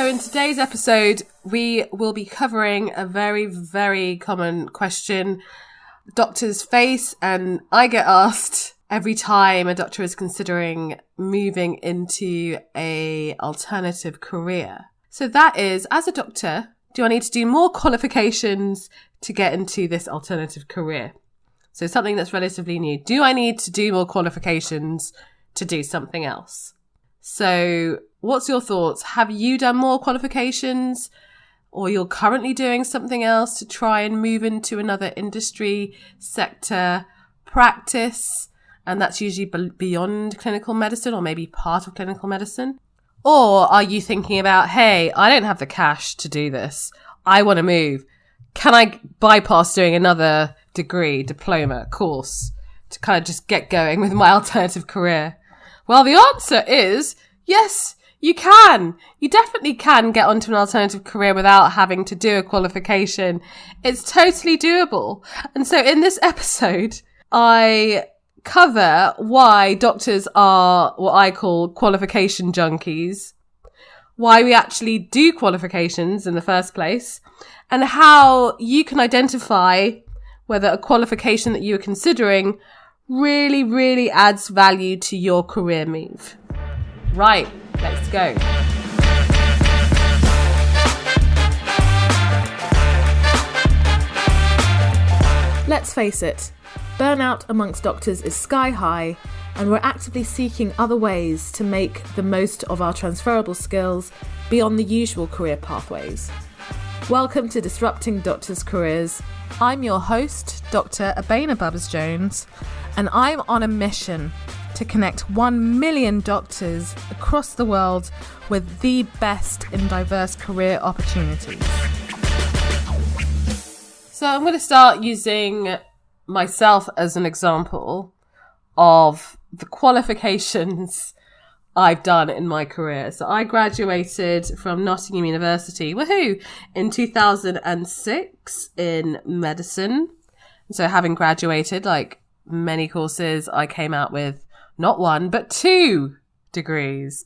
So in today's episode, we will be covering a very, very common question doctors face, and I get asked every time a doctor is considering moving into a alternative career. So that is, as a doctor, do I need to do more qualifications to get into this alternative career? So something that's relatively new. Do I need to do more qualifications to do something else? So what's your thoughts? Have you done more qualifications, or you're currently doing something else to try and move into another industry, sector, practice? And that's usually beyond clinical medicine or maybe part of clinical medicine. Or are you thinking about, hey, I don't have the cash to do this. I want to move. Can I bypass doing another degree, diploma, course to kind of just get going with my alternative career? Well, the answer is yes, you can. You definitely can get onto an alternative career without having to do a qualification. It's totally doable. And so in this episode, I cover why doctors are what I call qualification junkies, why we actually do qualifications in the first place, and how you can identify whether a qualification that you are considering really, really adds value to your career move. Right, let's go. Let's face it, burnout amongst doctors is sky high, and we're actively seeking other ways to make the most of our transferable skills beyond the usual career pathways. Welcome to Disrupting Doctors' Careers. I'm your host, Dr. Abena Bubbers-Jones, and I'm on a mission to connect 1 million doctors across the world with the best in diverse career opportunities. So I'm going to start using myself as an example of the qualifications I've done in my career. So I graduated from Nottingham University, in 2006 in medicine. So having graduated, like many courses, I came out with not one, but two degrees.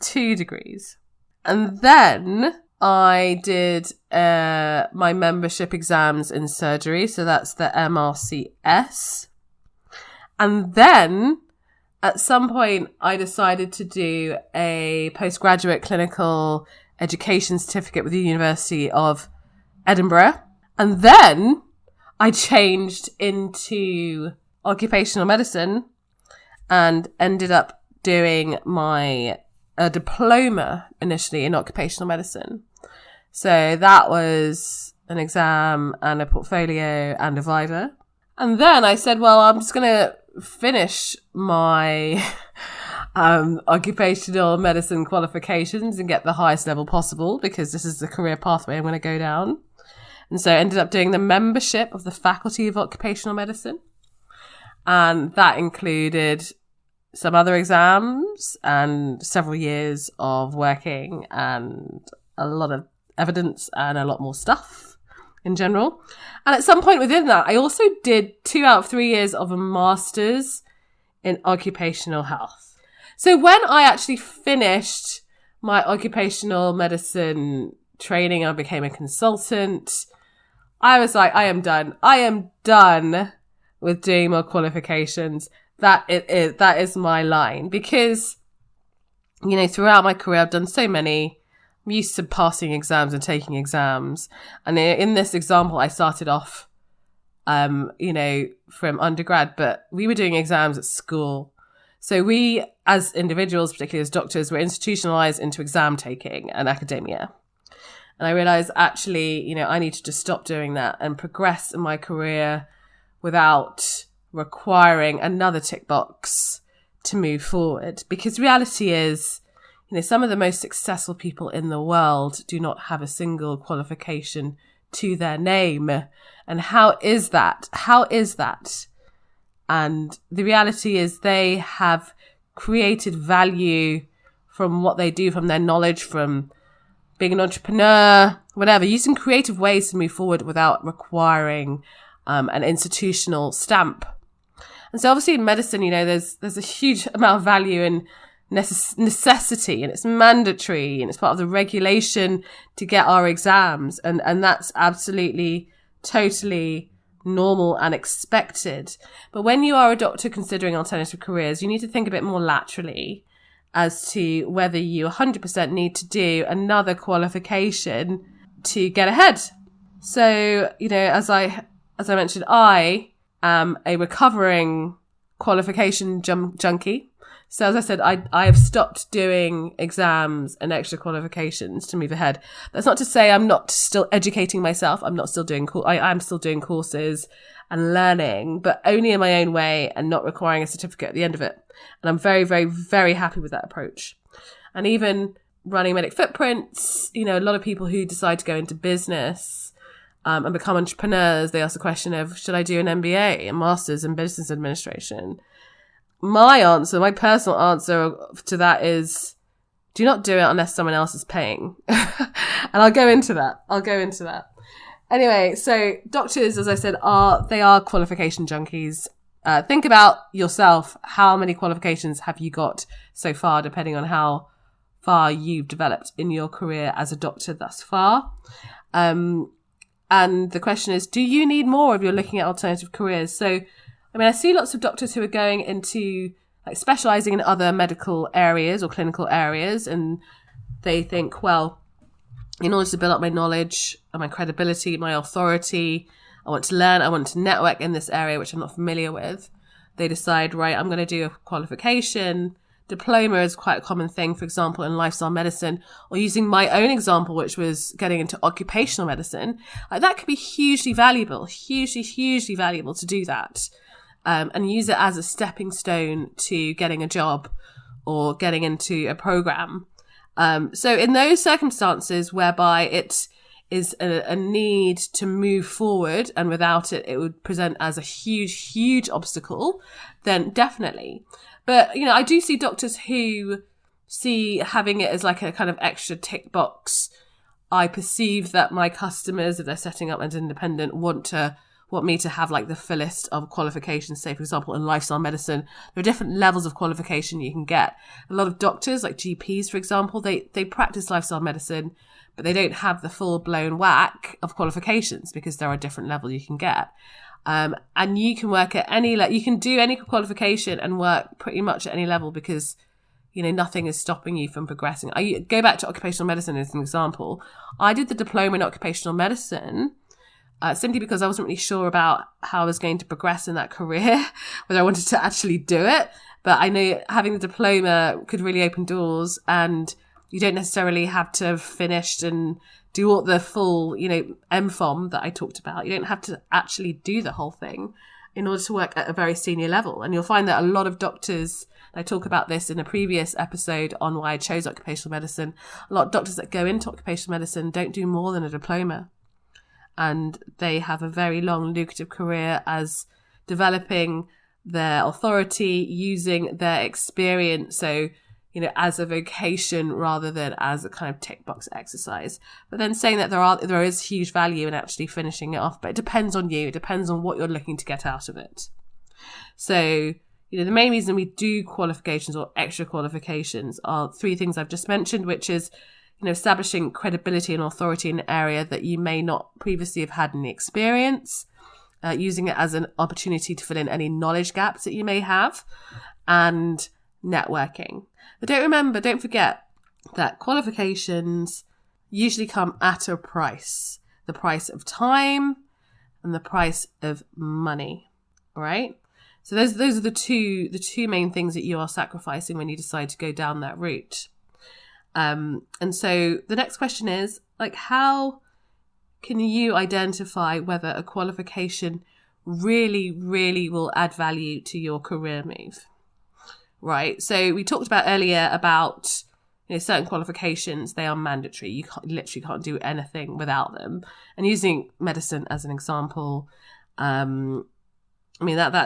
And then I did my membership exams in surgery. So that's the MRCS. And then at some point, I decided to do a postgraduate clinical education certificate with the University of Edinburgh. And then I changed into occupational medicine and ended up doing my diploma initially in occupational medicine. So that was an exam and a portfolio and a viva. And then I said, well, I'm just going to finish my occupational medicine qualifications and get the highest level possible, because this is the career pathway I'm going to go down. And so I ended up doing the membership of the Faculty of Occupational Medicine. And that included some other exams and several years of working and a lot of evidence and a lot more stuff in general. And at some point within that, I also did 2 out of 3 years of a master's in occupational health. So when I actually finished my occupational medicine training, I became a consultant. I was like, I am done. I am done with doing more qualifications. That is my line, because, throughout my career, I've done so many. I'm used to passing exams and taking exams. And in this example, I started off, from undergrad, but we were doing exams at school. So we, as individuals, particularly as doctors, were institutionalized into exam taking and academia. And I realized, actually, I need to just stop doing that and progress in my career without requiring another tick box to move forward. Because reality is, some of the most successful people in the world do not have a single qualification to their name. And how is that? And the reality is they have created value from what they do, from their knowledge, from being an entrepreneur, whatever, using creative ways to move forward without requiring an institutional stamp. And so obviously in medicine, there's a huge amount of value in necessity and it's mandatory and it's part of the regulation to get our exams. And that's absolutely, totally normal and expected. But when you are a doctor considering alternative careers, you need to think a bit more laterally as to whether you 100% need to do another qualification to get ahead. So, as I mentioned, I am a recovering qualification junkie. So as I said, I have stopped doing exams and extra qualifications to move ahead. That's not to say I'm not still educating myself. I'm not still doing I'm still doing courses and learning, but only in my own way and not requiring a certificate at the end of it. And I'm very, very, very happy with that approach. And even running Medic Footprints, a lot of people who decide to go into business and become entrepreneurs, they ask the question of, should I do an MBA, a master's in business administration? My personal answer to that is, do not do it unless someone else is paying. And I'll go into that. Anyway, so doctors, as I said, they are qualification junkies. Think about yourself. How many qualifications have you got so far, depending on how far you've developed in your career as a doctor thus far? And the question is, do you need more if you're looking at alternative careers? So, I see lots of doctors who are going into specializing in other medical areas or clinical areas, and they think, well, in order to build up my knowledge and my credibility, my authority, I want to learn, I want to network in this area, which I'm not familiar with. They decide, right, I'm going to do a qualification. Diploma is quite a common thing, for example, in lifestyle medicine, or using my own example, which was getting into occupational medicine. That could be hugely valuable to do that. And use it as a stepping stone to getting a job or getting into a program. So in those circumstances whereby it is a need to move forward and without it, it would present as a huge, huge obstacle, then definitely. But, I do see doctors who see having it as like a kind of extra tick box. I perceive that my customers, if they're setting up as independent, want me to have like the fullest of qualifications. Say, for example, in lifestyle medicine, there are different levels of qualification you can get. A lot of doctors, like GPs, for example, they practice lifestyle medicine, but they don't have the full-blown whack of qualifications because there are a different level you can get. And you can work at you can do any qualification and work pretty much at any level because, nothing is stopping you from progressing. I go back to occupational medicine as an example. I did the diploma in occupational medicine simply because I wasn't really sure about how I was going to progress in that career, whether I wanted to actually do it. But I know having the diploma could really open doors, and you don't necessarily have to have finished and do all the full, MPhom that I talked about. You don't have to actually do the whole thing in order to work at a very senior level. And you'll find that a lot of doctors, I talk about this in a previous episode on why I chose occupational medicine, a lot of doctors that go into occupational medicine don't do more than a diploma. And they have a very long, lucrative career as developing their authority, using their experience. So, as a vocation rather than as a kind of tick box exercise. But then saying that there is huge value in actually finishing it off. But it depends on you. It depends on what you're looking to get out of it. So, the main reason we do qualifications or extra qualifications are three things I've just mentioned, which is establishing credibility and authority in an area that you may not previously have had any experience, using it as an opportunity to fill in any knowledge gaps that you may have, and networking. But don't forget that qualifications usually come at a price. The price of time and the price of money. All right? So those are the two main things that you are sacrificing when you decide to go down that route. And so the next question is, how can you identify whether a qualification really, really will add value to your career move? Right. So we talked about earlier about certain qualifications, they are mandatory. You literally can't do anything without them. And using medicine as an example, that's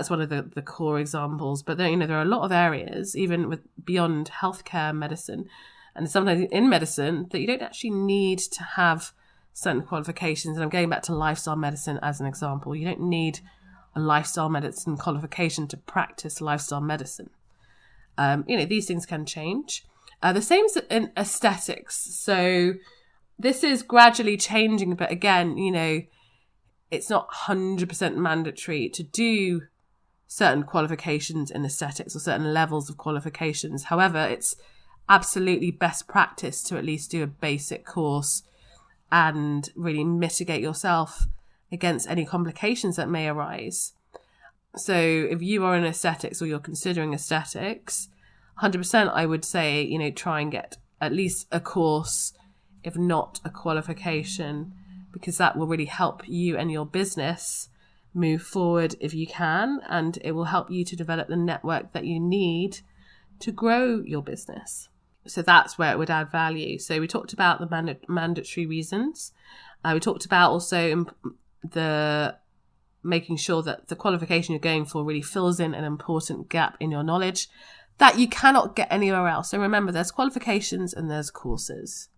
one of the core examples. But then, there are a lot of areas, even beyond healthcare medicine, and sometimes in medicine, that you don't actually need to have certain qualifications. And I'm going back to lifestyle medicine as an example. You don't need a lifestyle medicine qualification to practice lifestyle medicine. These things can change. The same in aesthetics. So this is gradually changing, but again, it's not 100% mandatory to do certain qualifications in aesthetics or certain levels of qualifications. However, it's absolutely best practice to at least do a basic course and really mitigate yourself against any complications that may arise. So if you are in aesthetics or you're considering aesthetics, 100% I would say, try and get at least a course, if not a qualification, because that will really help you and your business move forward if you can, and it will help you to develop the network that you need to grow your business. So that's where it would add value. So we talked about the mandatory reasons. We talked about also the making sure that the qualification you're going for really fills in an important gap in your knowledge that you cannot get anywhere else. So remember, there's qualifications and there's courses.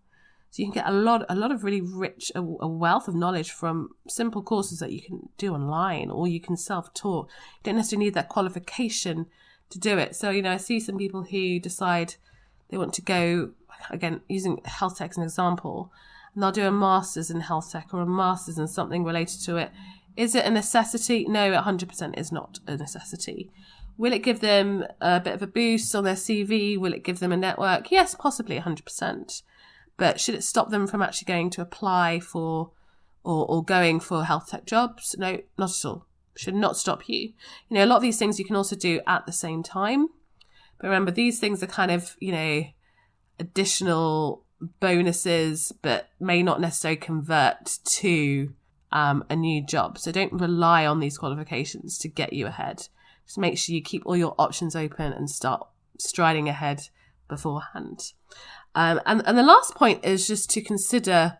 So you can get a lot of really rich, a wealth of knowledge from simple courses that you can do online, or you can self-taught. You don't necessarily need that qualification to do it. So, I see some people who decide they want to go, again, using health tech as an example, and they'll do a master's in health tech or a master's in something related to it. Is it a necessity? No, 100% is not a necessity. Will it give them a bit of a boost on their CV? Will it give them a network? Yes, possibly 100%. But should it stop them from actually going to apply for or going for health tech jobs? No, not at all. Should not stop you. A lot of these things you can also do at the same time. But remember, these things are kind of, additional bonuses, but may not necessarily convert to a new job. So don't rely on these qualifications to get you ahead. Just make sure you keep all your options open and start striding ahead beforehand. And the last point is just to consider,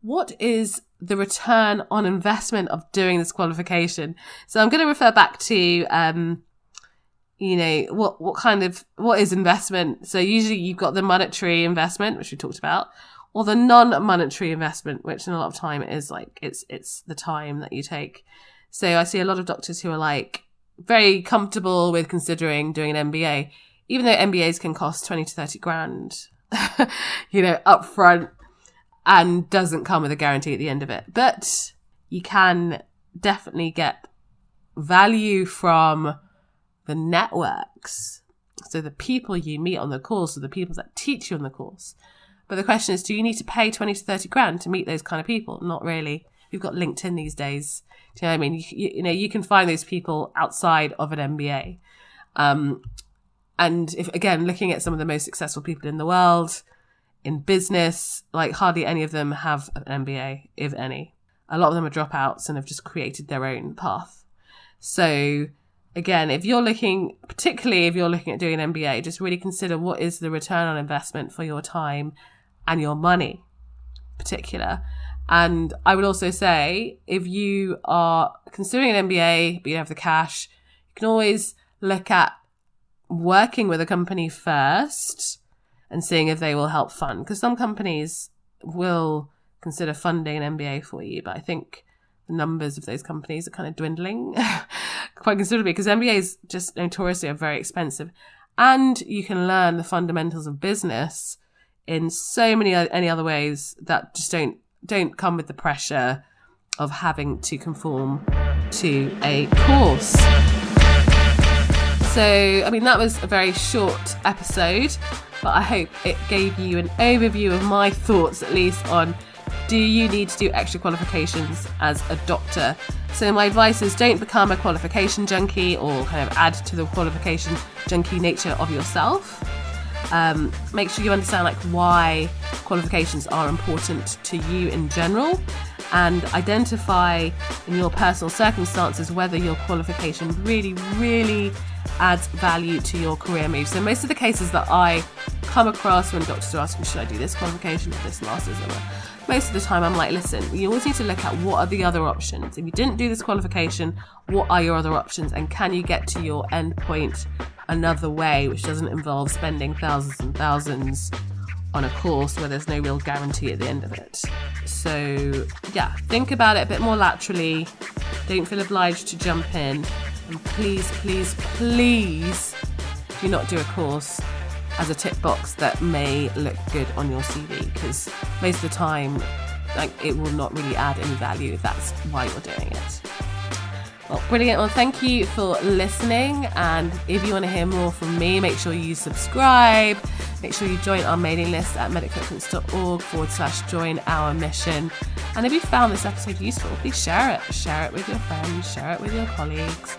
what is the return on investment of doing this qualification? So I'm going to refer back to, what is investment? So usually you've got the monetary investment, which we talked about, or the non-monetary investment, which in a lot of time is like, it's the time that you take. So I see a lot of doctors who are like very comfortable with considering doing an MBA, even though MBAs can cost 20 to 30 grand. Up front, and doesn't come with a guarantee at the end of it. But you can definitely get value from the networks. So the people you meet on the course, or the people that teach you on the course. But the question is, do you need to pay 20 to 30 grand to meet those kind of people? Not really. You've got LinkedIn these days. Do you know what I mean? You can find those people outside of an MBA. And if, again, looking at some of the most successful people in the world in business, like hardly any of them have an MBA, if any. A lot of them are dropouts and have just created their own path. So again, particularly if you're looking at doing an MBA, just really consider what is the return on investment for your time and your money in particular. And I would also say, if you are considering an MBA, but you don't have the cash, you can always look at working with a company first and seeing if they will help fund, because some companies will consider funding an MBA for you, but I think the numbers of those companies are kind of dwindling quite considerably, because MBAs just notoriously are very expensive, and you can learn the fundamentals of business in so many any other ways that just don't come with the pressure of having to conform to a course. So, that was a very short episode, but I hope it gave you an overview of my thoughts, at least, on, do you need to do extra qualifications as a doctor? So my advice is, don't become a qualification junkie or kind of add to the qualification junkie nature of yourself. Make sure you understand why qualifications are important to you in general, and identify in your personal circumstances whether your qualification really, really adds value to your career move. So most of the cases that I come across when doctors are asking, should I do this qualification or this master's, most of the time I'm like, listen, you always need to look at what are the other options. If you didn't do this qualification, what are your other options, and can you get to your end point another way, which doesn't involve spending thousands and thousands on a course where there's no real guarantee at the end of it. So yeah, think about it a bit more laterally. Don't feel obliged to jump in. And please, please, please do not do a course as a tick box that may look good on your CV, because most of the time, like, it will not really add any value if that's why you're doing it. Well, brilliant. Well, thank you for listening. And if you want to hear more from me, make sure you subscribe. Make sure you join our mailing list at medicfootprints.org/join our mission. And if you found this episode useful, please share it. Share it with your friends, share it with your colleagues,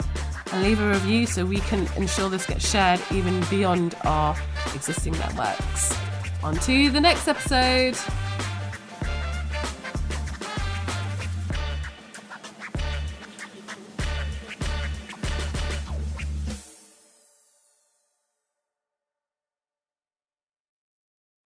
and leave a review so we can ensure this gets shared even beyond our existing networks. On to the next episode.